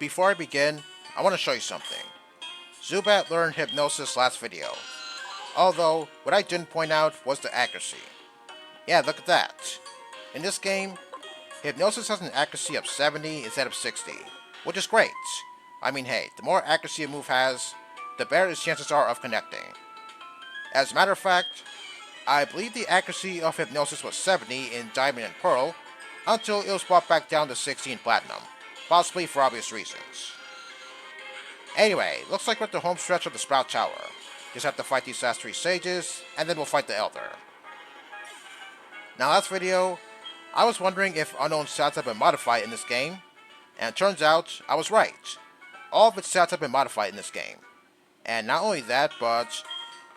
before I begin, I want to show you something. Zubat learned Hypnosis last video, although what I didn't point out was the accuracy. Yeah, look at that. In this game, Hypnosis has an accuracy of 70 instead of 60, which is great. I mean, hey, the more accuracy a move has, the better its chances are of connecting. As a matter of fact, I believe the accuracy of Hypnosis was 70 in Diamond and Pearl, until it was brought back down to 60 in Platinum, possibly for obvious reasons. Anyway, looks like we're at the home stretch of the Sprout Tower. Just have to fight these last 3 sages, and then we'll fight the Elder. Now last video, I was wondering if unknown stats have been modified in this game, and it turns out I was right. All of its stats have been modified in this game. And not only that, but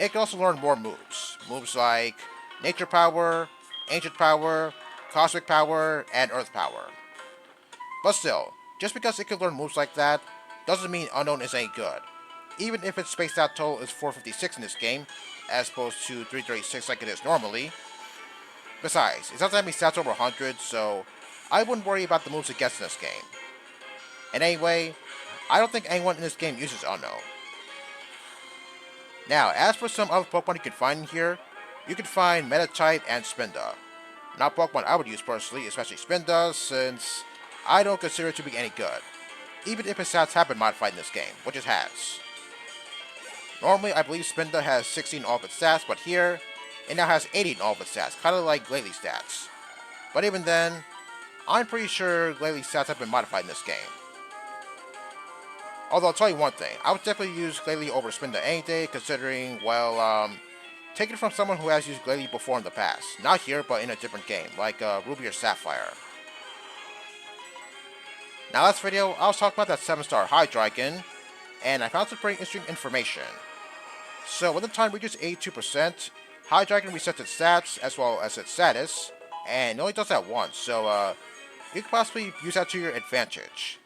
it can also learn more moves. Moves like Nature Power, Ancient Power, Cosmic Power, and Earth Power. But still, just because it can learn moves like that, doesn't mean Unknown is any good. Even if its spaced out total is 456 in this game, as opposed to 336 like it is normally. Besides, it doesn't have any stats over 100, so I wouldn't worry about the moves it gets in this game. And anyway, I don't think anyone in this game uses Unknown. Now, as for some other Pokemon you can find in here, you can find Metatype and Spinda. Not Pokemon I would use personally, especially Spinda, since I don't consider it to be any good, even if its stats have been modified in this game, which it has. Normally, I believe Spinda has 16 in all of its stats, but here, it now has 80 in all of its stats, kind of like Glalie stats. But even then, I'm pretty sure Glalie stats have been modified in this game. Although I'll tell you one thing, I would definitely use Glalie over Spinda any day, considering, well, take it from someone who has used Glalie before in the past. Not here, but in a different game, like Ruby or Sapphire. Now last video, I was talking about that 7-star Hydreigon, and I found some pretty interesting information. So when the time reaches 82%, Hydreigon resets its stats, as well as its status, and it only does that once, so you could possibly use that to your advantage.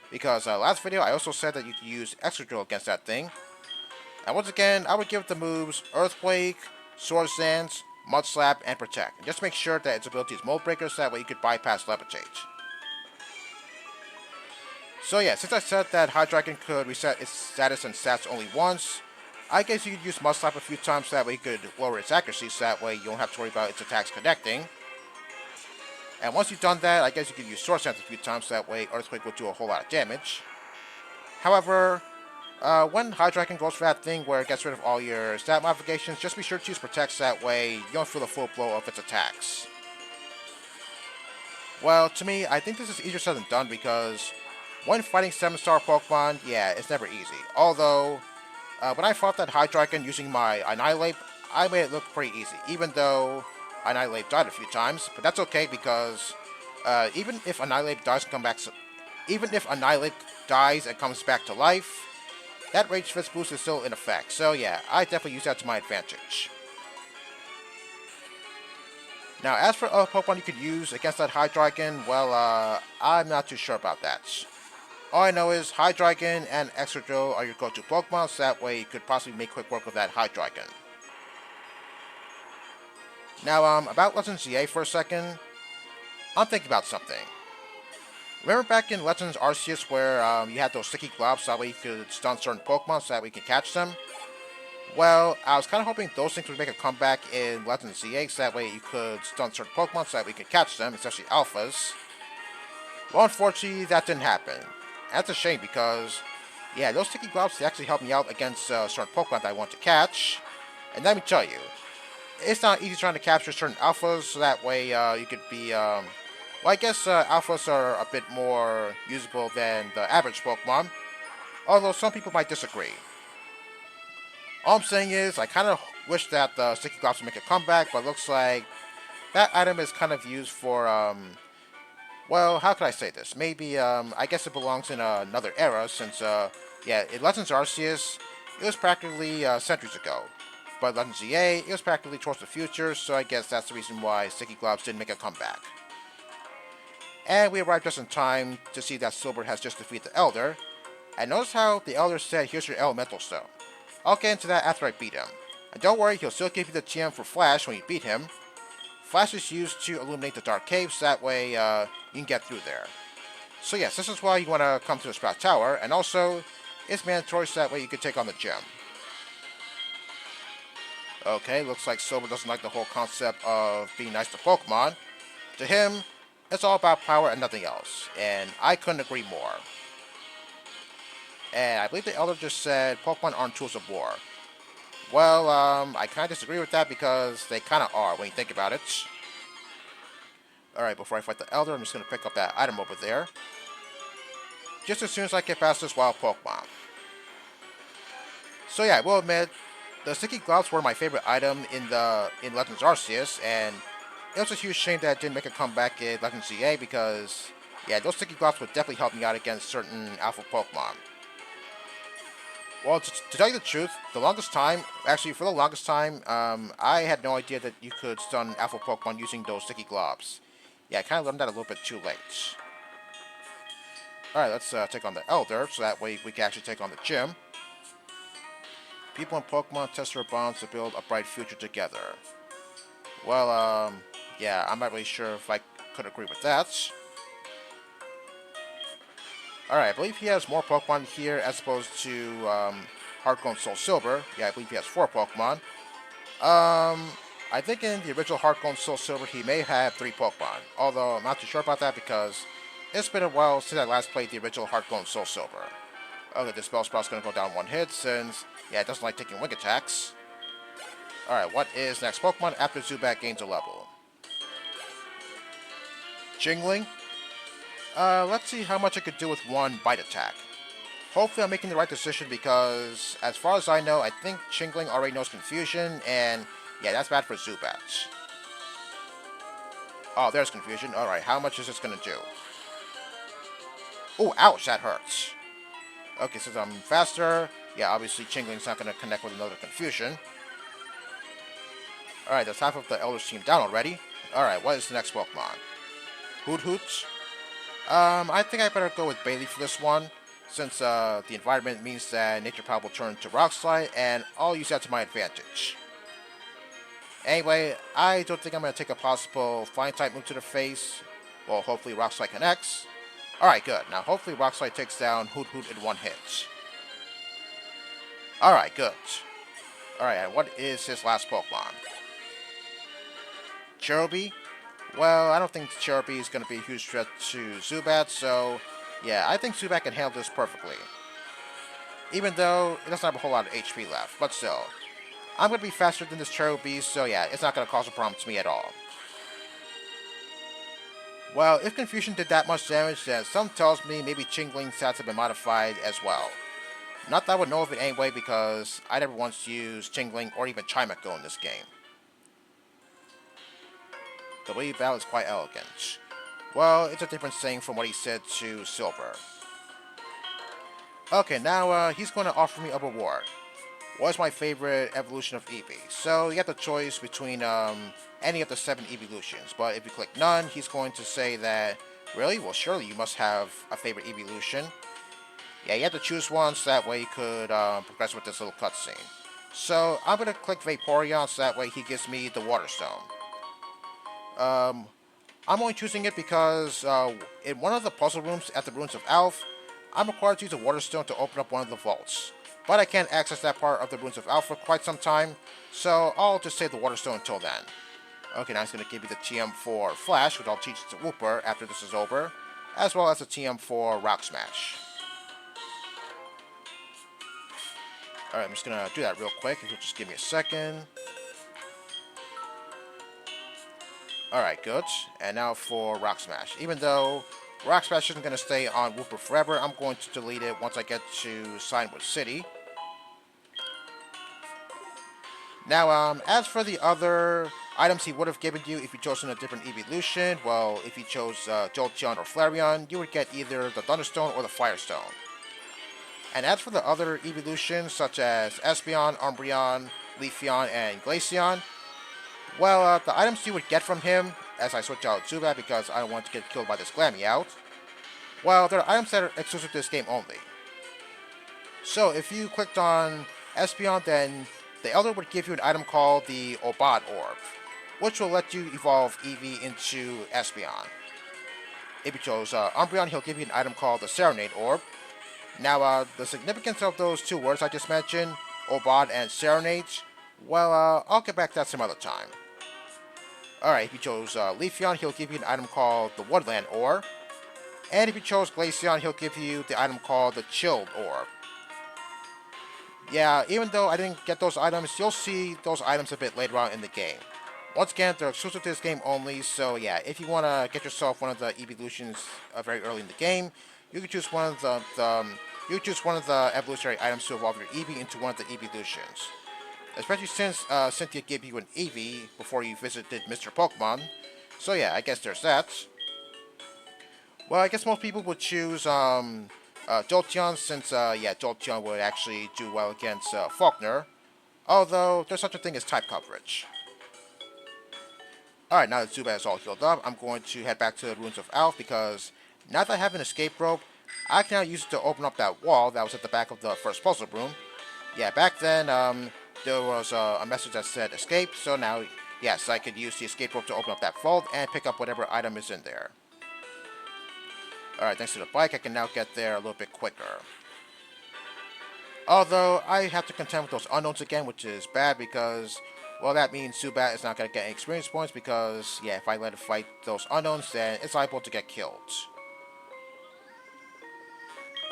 Because last video I also said that you could use Excadrill against that thing. And once again, I would give it the moves Earthquake, Swords Dance, Mud Slap, and Protect. And just make sure that its ability is Mold Breaker, so that way you could bypass Levitate. So yeah, since I said that Hydreigon could reset its status and stats only once, I guess you could use Mud Slap a few times so that way you could lower its accuracy, so that way you don't have to worry about its attacks connecting. And once you've done that, I guess you could use Swords Dance a few times, so that way Earthquake will do a whole lot of damage. However, when Hydreigon goes for that thing where it gets rid of all your stat modifications, just be sure to use Protect, so that way you don't feel the full blow of its attacks. Well, to me, I think this is easier said than done, because when fighting 7-star Pokemon, yeah, it's never easy. Although, when I fought that Hydreigon using my Annihilate, I made it look pretty easy, even though Annihilate died a few times. But that's okay, because even if Annihilate dies and comes back to life, that Rage Fist boost is still in effect. So yeah, I definitely use that to my advantage. Now, as for other Pokemon you could use against that Hydreigon, well, I'm not too sure about that. All I know is Hydreigon and Excadrill are your go-to Pokemon, so that way you could possibly make quick work of that Hydreigon. Now, about Legends ZA for a second, I'm thinking about something. Remember back in Legends Arceus where you had those sticky globs so that way you could stun certain Pokemon so that we could catch them? Well, I was kind of hoping those things would make a comeback in Legends ZA so that way you could stun certain Pokemon so that we could catch them, especially Alphas. Well, unfortunately, that didn't happen. And that's a shame because, yeah, those sticky globs actually helped me out against certain Pokemon that I want to catch. And let me tell you, it's not easy trying to capture certain Alphas, so that way you could be, well, I guess Alphas are a bit more usable than the average Pokemon, although some people might disagree. All I'm saying is, I kind of wish that the Sticky Globs would make a comeback, but it looks like that item is kind of used for, well, how can I say this? Maybe, I guess it belongs in another era, since, yeah, in Legends Arceus, it was practically centuries ago. But Legends ZA, it was practically towards the future, so I guess that's the reason why Sticky Globs didn't make a comeback. And we arrived just in time to see that Silver has just defeated the Elder. And notice how the Elder said, here's your Elemental Stone. I'll get into that after I beat him. And don't worry, he'll still give you the TM for Flash when you beat him. Flash is used to illuminate the Dark Cave, so that way you can get through there. So yes, this is why you want to come to the Sprout Tower, and also, it's mandatory so that way you can take on the gym. Okay, looks like Silver doesn't like the whole concept of being nice to Pokemon. To him, it's all about power and nothing else, and I couldn't agree more. And I believe the Elder just said Pokemon aren't tools of war. Well, I kind of disagree with that because they kind of are when you think about it. Alright, before I fight the Elder, I'm just going to pick up that item over there. Just as soon as I get past this wild Pokemon. So yeah, I will admit, the Sticky Gloves were my favorite item in Legends Arceus, and it was a huge shame that it didn't make a comeback in Legends ZA because, yeah, those Sticky Gloves would definitely help me out against certain Alpha Pokemon. Well, to tell you the truth, for the longest time, I had no idea that you could stun Alpha Pokemon using those Sticky Globs. Yeah, I kind of learned that a little bit too late. Alright, let's take on the Elder, so that way we can actually take on the gym. People and Pokemon test their bonds to build a bright future together. Well, yeah, I'm not really sure if I could agree with that. Alright, I believe he has more Pokemon here as opposed to Heart Gold Soul Silver. Yeah, I believe he has 4 Pokemon. I think in the original Heart Gold Soul Silver he may have 3 Pokemon. Although I'm not too sure about that because it's been a while since I last played the original Heart Gold Soul Silver. Okay, this Bellsprout's going to go down 1 hit since, yeah, it doesn't like taking wing attacks. Alright, what is next Pokemon after Zubat gains a level? Jingling? Let's see how much I could do with 1 bite attack. Hopefully I'm making the right decision because, as far as I know, I think Jingling already knows Confusion, and yeah, that's bad for Zubat. Oh, there's Confusion. Alright, how much is this going to do? Oh, ouch, that hurts. Okay, since I'm faster, yeah, obviously Jingling's not going to connect with another Confusion. Alright, that's half of the Elder's team down already. Alright, what is the next Pokemon? Hoot. I think I better go with Bailey for this one, since the environment means that Nature Power will turn to Rock Slide, and I'll use that to my advantage. Anyway, I don't think I'm going to take a possible Flying type move to the face. Well, hopefully Rock Slide connects. Alright, good. Now, hopefully Rock Slide takes down Hoot in 1 hit. Alright, good. Alright, and what is his last Pokemon? Cherubi? Well, I don't think Cherubi is going to be a huge threat to Zubat, so yeah, I think Zubat can handle this perfectly. Even though it doesn't have a whole lot of HP left, but still. I'm going to be faster than this Cherubi, so yeah, it's not going to cause a problem to me at all. Well, if Confusion did that much damage, then something tells me maybe Jingling's stats have been modified as well. Not that I would know of it anyway, because I never once used Jingling or even Chimeco in this game. The way he battled is quite elegant. Well, it's a different saying from what he said to Silver. Okay, now he's going to offer me a reward. What is my favorite evolution of Eevee? So you have the choice between any of the 7 evolutions, but if you click none, he's going to say that, really? Well, surely you must have a favorite evolution. Yeah, you have to choose one so that way you could progress with this little cutscene. So I'm going to click Vaporeon so that way he gives me the Water Stone. I'm only choosing it because in one of the puzzle rooms at the Ruins of Alph, I'm required to use a Water Stone to open up one of the vaults. But I can't access that part of the Ruins of Alph for quite some time, so I'll just save the Water Stone until then. Okay, now it's going to give you the TM for Flash, which I'll teach to Wooper after this is over, as well as the TM for Rock Smash. Alright, I'm just going to do that real quick, if you'll just give me a second. Alright, good. And now for Rock Smash. Even though Rock Smash isn't going to stay on Wooper forever, I'm going to delete it once I get to Signwood City. Now, as for the other items he would have given you if you chose a different evolution, well, if you chose Jolteon or Flareon, you would get either the Thunderstone or the Firestone. And as for the other evolutions, such as Espeon, Umbreon, Leafeon, and Glaceon, well, the items you would get from him, as I switch out Zubat because I don't want to get killed by this Glameow, well, they're items that are exclusive to this game only. So, if you clicked on Espeon, then the Elder would give you an item called the Obad Orb, which will let you evolve Eevee into Espeon. If you chose Umbreon, he'll give you an item called the Serenade Orb. Now, the significance of those two words I just mentioned, Obad and Serenade, well, I'll get back to that some other time. Alright, if you chose Leafeon, he'll give you an item called the Woodland Orb. And if you chose Glaceon, he'll give you the item called the Chilled Orb. Yeah, even though I didn't get those items, you'll see those items a bit later on in the game. Once again, they're exclusive to this game only, so yeah, if you want to get yourself one of the evolutions very early in the game, you can choose one of the evolutionary items to evolve your Eevee into one of the evolutions. Especially since Cynthia gave you an Eevee before you visited Mr. Pokemon. So yeah, I guess there's that. Well, I guess most people would choose Jolteon since, yeah, Jolteon would actually do well against Faulkner. Although, there's such a thing as type coverage. Alright, now that Zubat is all healed up, I'm going to head back to the Ruins of Alph because now that I have an escape rope, I can now use it to open up that wall that was at the back of the first puzzle room. Yeah, back then, there was a message that said escape, so now, yes, I could use the escape rope to open up that vault and pick up whatever item is in there. Alright, thanks to the bike, I can now get there a little bit quicker. Although, I have to contend with those unknowns again, which is bad because, well, that means Zubat is not going to get any experience points because, yeah, if I let it fight those unknowns, then it's liable to get killed.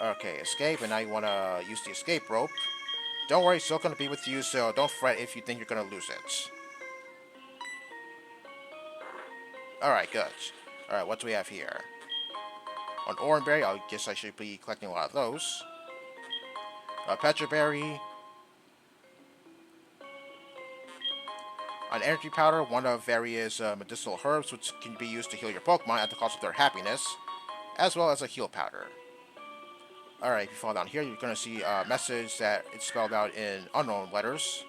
Okay, escape, and now you want to use the escape rope. Don't worry, it's still going to be with you, so don't fret if you think you're going to lose it. Alright, good. Alright, what do we have here? An Oranberry, I guess I should be collecting a lot of those. A Petra Berry. An Energy Powder, one of various medicinal herbs which can be used to heal your Pokemon at the cost of their happiness, as well as a Heal Powder. Alright, if you fall down here, you're going to see a message that it's spelled out in unknown letters.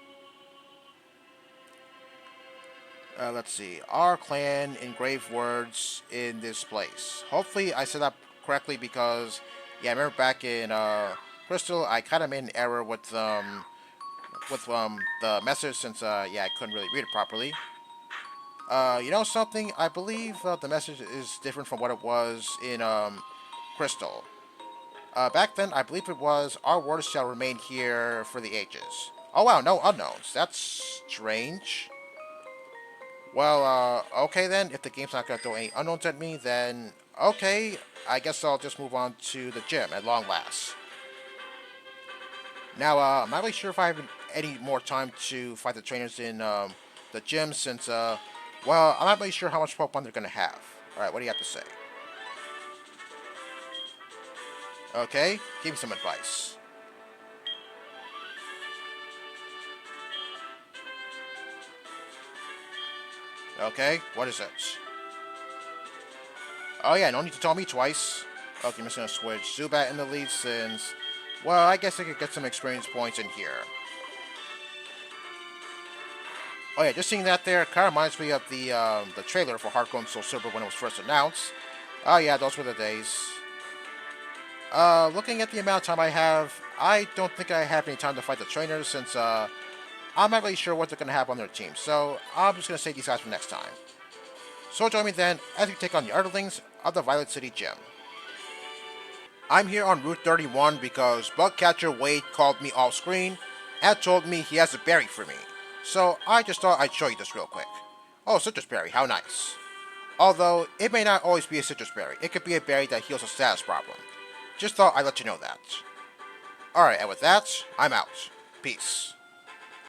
Let's see. Our clan engraved words in this place. Hopefully I said that correctly because, yeah, I remember back in Crystal, I kind of made an error with the message since, yeah, I couldn't really read it properly. You know something? I believe the message is different from what it was in Crystal. Back then, I believe it was, our words shall remain here for the ages. Oh wow, no unknowns. That's strange. Well, okay then, if the game's not gonna throw any unknowns at me, then okay, I guess I'll just move on to the gym at long last. Now, I'm not really sure if I have any more time to fight the trainers in the gym since, well, I'm not really sure how much Pokemon they're gonna have. Alright, what do you have to say? Okay, give me some advice. Okay, what is it? Oh yeah, no need to tell me twice. Okay, I'm just gonna switch Zubat in the lead since, well, I guess I could get some experience points in here. Oh yeah, just seeing that there kind of reminds me of the trailer for Heart Gold and Soul Silver when it was first announced. Oh yeah, those were the days. Looking at the amount of time I have, I don't think I have any time to fight the trainers since, I'm not really sure what they're going to have on their team, so I'm just going to save these guys for next time. So join me then as we take on the Underlings of the Violet City Gym. I'm here on Route 31 because Bugcatcher Wade called me off screen and told me he has a berry for me. So I just thought I'd show you this real quick. Oh, citrus berry, how nice. Although, it may not always be a citrus berry. It could be a berry that heals a status problem. Just thought I'd let you know that. Alright, and with that, I'm out. Peace.